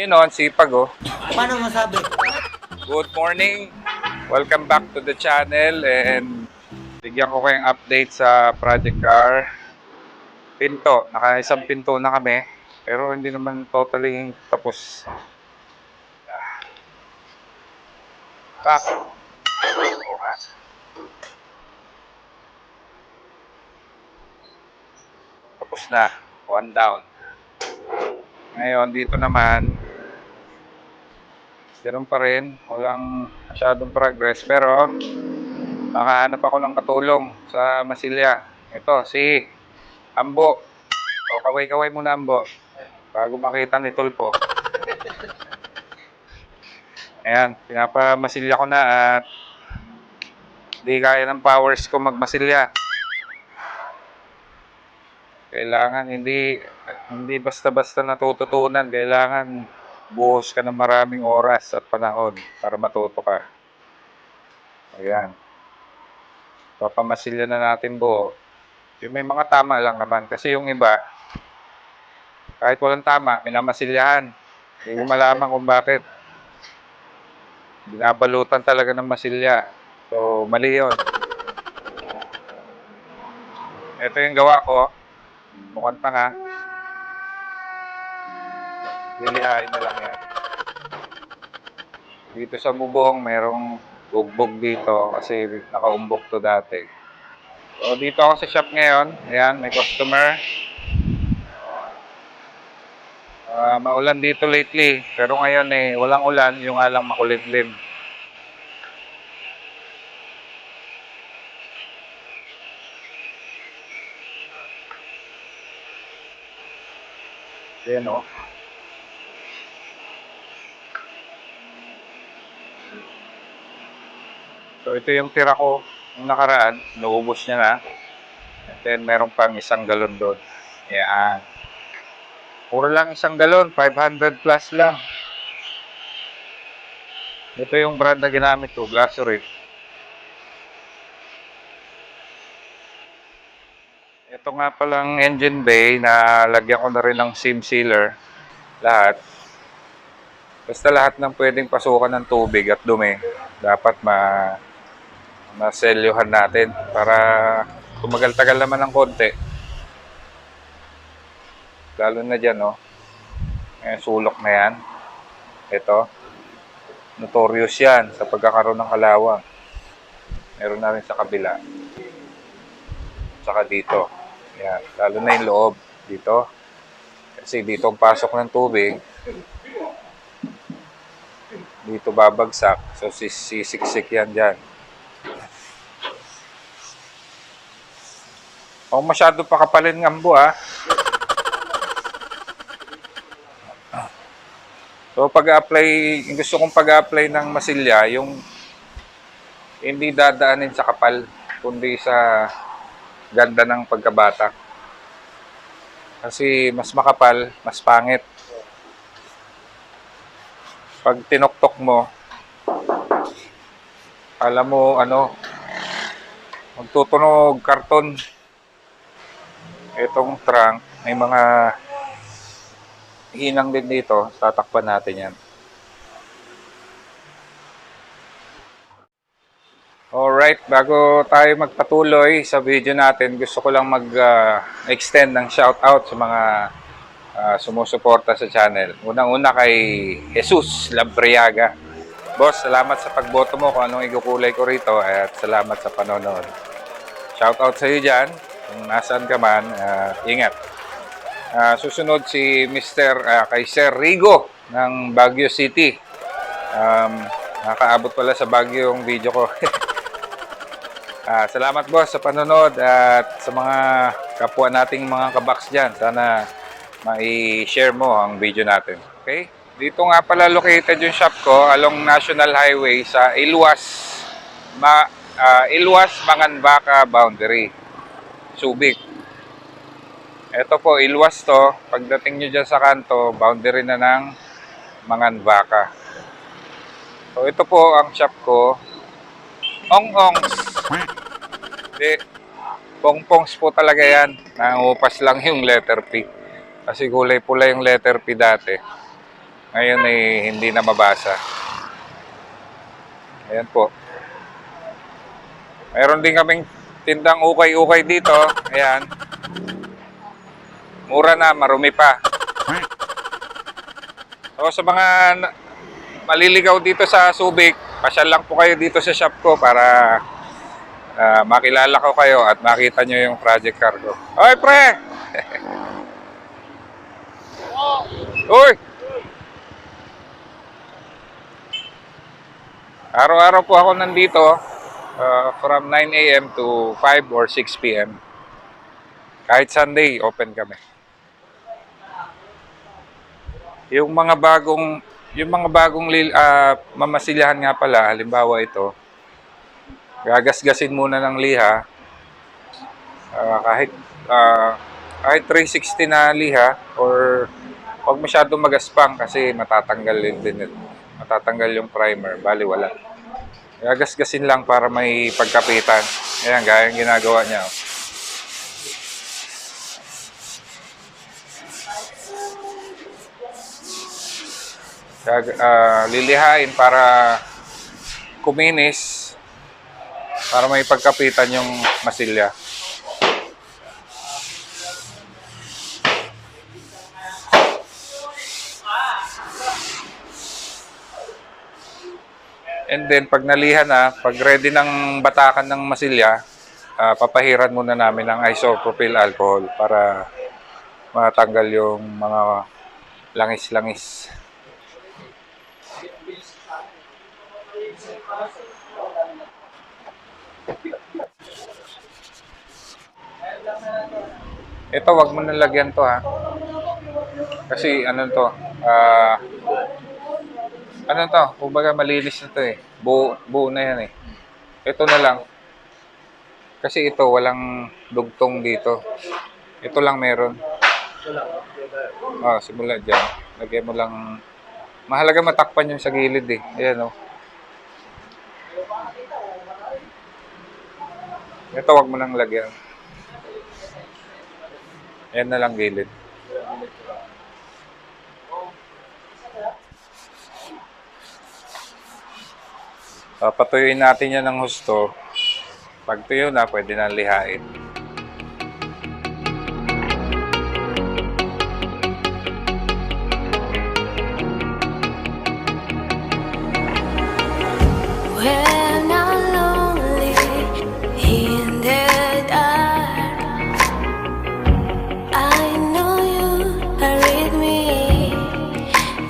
Yun on, sipag oh. Paano masabi? Good morning. Welcome back to the channel and bigyan ko kayong update sa Project Car. Pinto, naka-isang pinto na kami. Pero hindi naman totally tapos. Back. Tapos na. One down. Ngayon, dito naman, ganun pa rin. Walang masyadong progress. Pero, nakahanap ako ng katulong sa Masilya. Ito, si Ambo. O, kaway-kaway muna, Ambo. Bago makita ni Tulpo. Ayan, pinapamasilya ko na at hindi kaya ng powers ko magmasilya. Kailangan hindi basta-basta natututunan. Kailangan buhos ka ng maraming oras at panahon para matuto ka. Ayan. Papamasilya na natin buo. Yung may mga tama lang naman. Kasi yung iba, kahit walang tama, minamasilyahan. Hindi ko malaman kung bakit. Binabalutan talaga ng masilya. So, mali yun. Ito yung gawa ko. Mukhang tanga. Lilihain na lang yan. Dito sa bubong, merong bugbog dito kasi nakaumbok to dati. So, dito ako sa shop ngayon. Ayan, may customer. Maulan dito lately. Pero ngayon walang ulan. Yung alang makulimlim. Ayan o. So, ito yung tira ko. Yung nakaraan, naubos niya na. And then, meron pang isang galon doon. Ayan. Puro lang isang galon. 500 plus lang. Ito yung brand na ginamit ko. Glasurit. Ito nga palang engine bay na lagyan ko na rin ng seam sealer. Lahat. Basta lahat ng pwedeng pasukan ng tubig at dumi. Dapat maselyuhan natin para tumagal-tagal naman ng konti. Lalo na dyan, no? Sulok na yan. Ito. Notorious yan sa pagkakaroon ng kalawang. Meron na rin sa kabila. Saka dito. Yan. Lalo na yung loob. Dito. Kasi dito ang pasok ng tubig. Dito babagsak. So sisiksik yan dyan. Huwag masyado pakapalin ng ambo, ah. So gusto kong pag-apply ng masilya, yung hindi dadaanin sa kapal, kundi sa ganda ng pagkabata. Kasi mas makapal, mas pangit. Pag tinoktok mo, alam mo magtutunog karton. Itong trunk, may mga hinang din dito, tatakpan natin yan. Alright, bago tayo magpatuloy sa video natin, gusto ko lang mag-extend ng shoutout sa mga sumusuporta sa channel. Unang-una kay Jesus Labriaga. Boss, salamat sa pagboto mo kung anong ikukulay ko rito at salamat sa panonood. Shoutout sa iyo dyan, kung nasaan ka man, ingat. Susunod si kay Sir Rigo ng Baguio City. Nakaabot pala sa Baguio yung video ko. Salamat boss sa panonood at sa mga kapwa nating mga kabaks dyan. Sana mai-share mo ang video natin. Okay? Dito nga pala located yung shop ko along National Highway sa Ilwas, Manganbaca boundary. Subic. Ito po, Ilwas to. Pagdating nyo dyan sa kanto, boundary na ng Manganbaca. So ito po ang shop ko. Ong-ongs. Hindi. Pongpongs po talaga yan. Nangupas lang yung letter P. Kasi kulay pula yung letter P dati. Ngayon eh, hindi na mabasa. Ayan po. Mayroon din kaming tindang ukay-ukay dito. Ayan. Mura na, marumi pa. So sa mga maliligaw dito sa Subic, pasyal lang po kayo dito sa shop ko para makilala ko kayo at makita nyo yung project car ko. Oy, pre! Uy! Araw-araw po ako nandito from 9 a.m. to 5 or 6 p.m. Kahit Sunday, open kami. Yung mga bagong mamasilyahan nga pala, halimbawa ito, gagasgasin muna ng liha, kahit 360 na liha, or huwag masyadong magaspang kasi matatanggal yung primer, bali wala. Gagasgasin lang para may pagkapitan. Ayan, gaya yung ginagawa niya. Lilihain para kuminis, para may pagkapitan yung masilya. And then pag nalihan na, pag ready ng batakan ng masilya, papahiran muna namin ng isopropyl alcohol para matanggal yung mga langis-langis. Ito, wag mo na lagyan to ha. Kasi ano to, kumbaga malinis na to eh. Buo na yan eh. Ito na lang. Kasi ito, walang dugtong dito. Ito lang meron. Simula dyan. Lagyan mo lang. Mahalaga matakpan yung sa gilid eh. Ayan o. Ito, wag mo nang lagyan. Ayan na lang gilid. Patuyuin natin yan ng husto. Pag tuyo na, pwede na lihain. When I'm lonely in the dark, I know you are with me,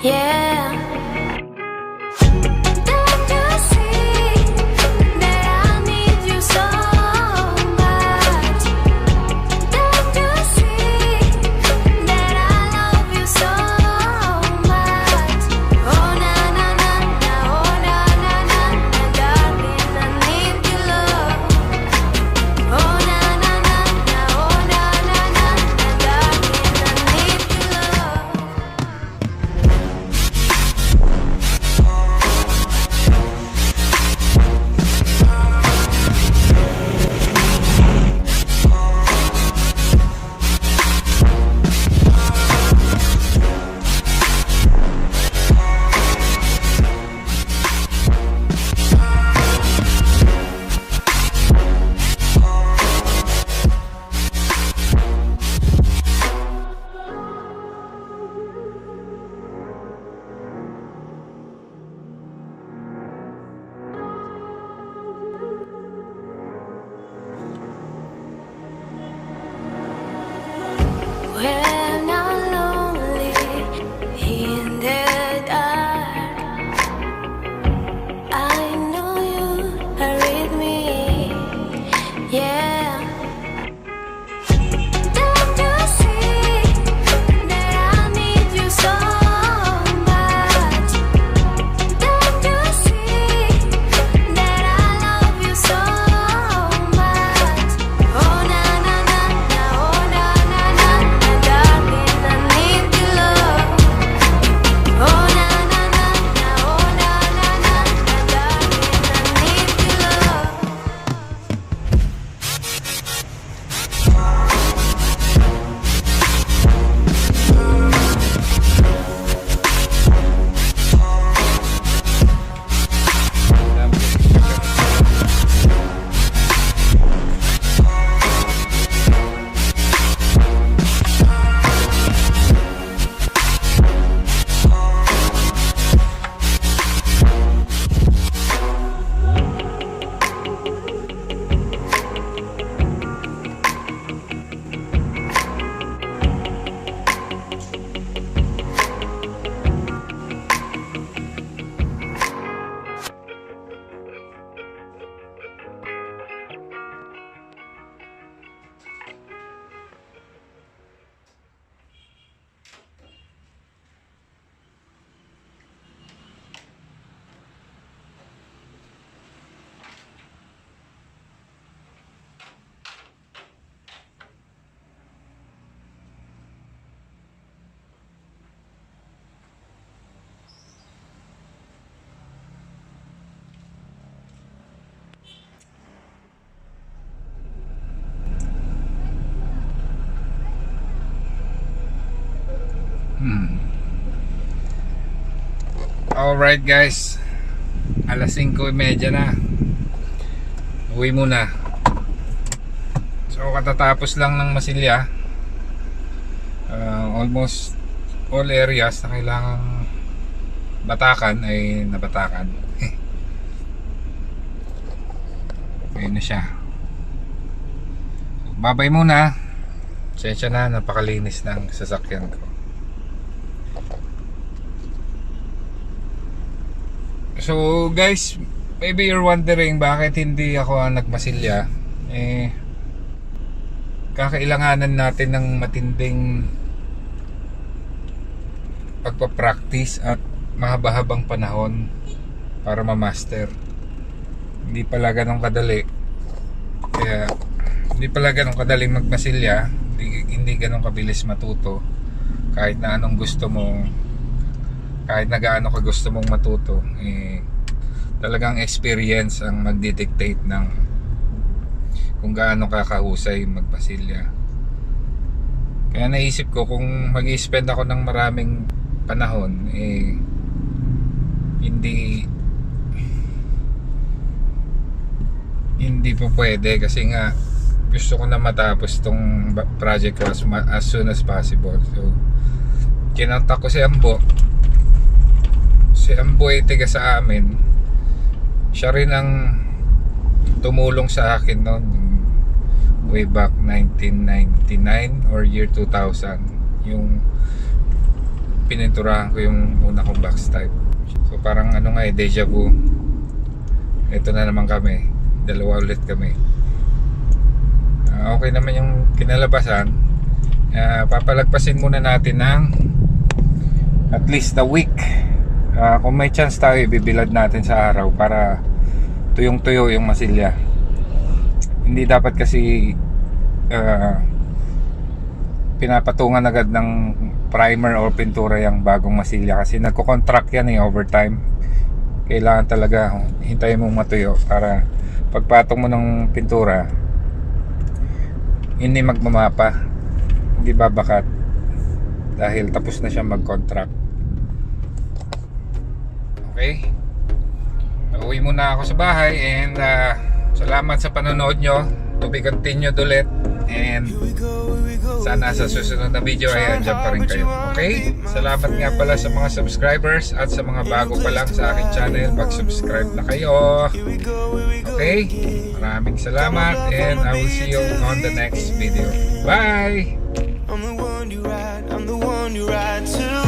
yeah. Don't you see that I need you so much? Alright guys, alas 5:30 na. Uwi muna. So katatapos lang ng Masilya. Almost all areas na kailangang batakan ay nabatakan. Ayun na siya. Babay muna. Sensya na, napakalinis ng sasakyan ko. So guys, maybe you're wondering bakit hindi ako nagmasilya. Kakailanganan natin ng matinding pagpapractice at mahaba-habang panahon para ma-master. Hindi pala ganun kadali. Kaya hindi pala ganun kadaling magmasilya. Hindi ganun kabilis matuto. Kahit na anong gusto mo, kahit na gaano ka gusto mong matuto, talagang experience ang magdidictate ng kung gaano ka kahusay magpasilya. Kaya naisip ko kung mag-i-spend ako ng maraming panahon, hindi po pwede kasi nga gusto ko na matapos tong project ko as soon as possible. So kinontak ko si Ambo. Si Ambo ay tiga sa amin. Siya rin ang tumulong sa akin noon way back 1999 or year 2000, yung pininturahan ko yung una kong backstyle. So parang ano nga deja vu. Ito na naman kami, dalawa ulit kami. Okay naman yung kinalabasan. Papalagpasin muna natin ng at least a week. Kung may chance tayo, ibibilad natin sa araw para tuyong-tuyo yung masilya. Hindi dapat kasi pinapatungan agad ng primer or pintura yung bagong masilya kasi nagko-contract yan overtime. Kailangan talaga hintayin mong matuyo para pagpatong mo ng pintura hindi magmamapa, hindi babakat dahil tapos na siya mag-contract. Okay, uwi muna ako sa bahay and salamat sa panonood nyo. To be continued ulit. And sana sa susunod na video ay andyan pa rin kayo. Okay? Salamat nga pala sa mga subscribers at sa mga bago pa lang sa aking channel. Mag-subscribe na kayo. Okay? Maraming salamat and I will see you on the next video. Bye! I'm the one you ride to.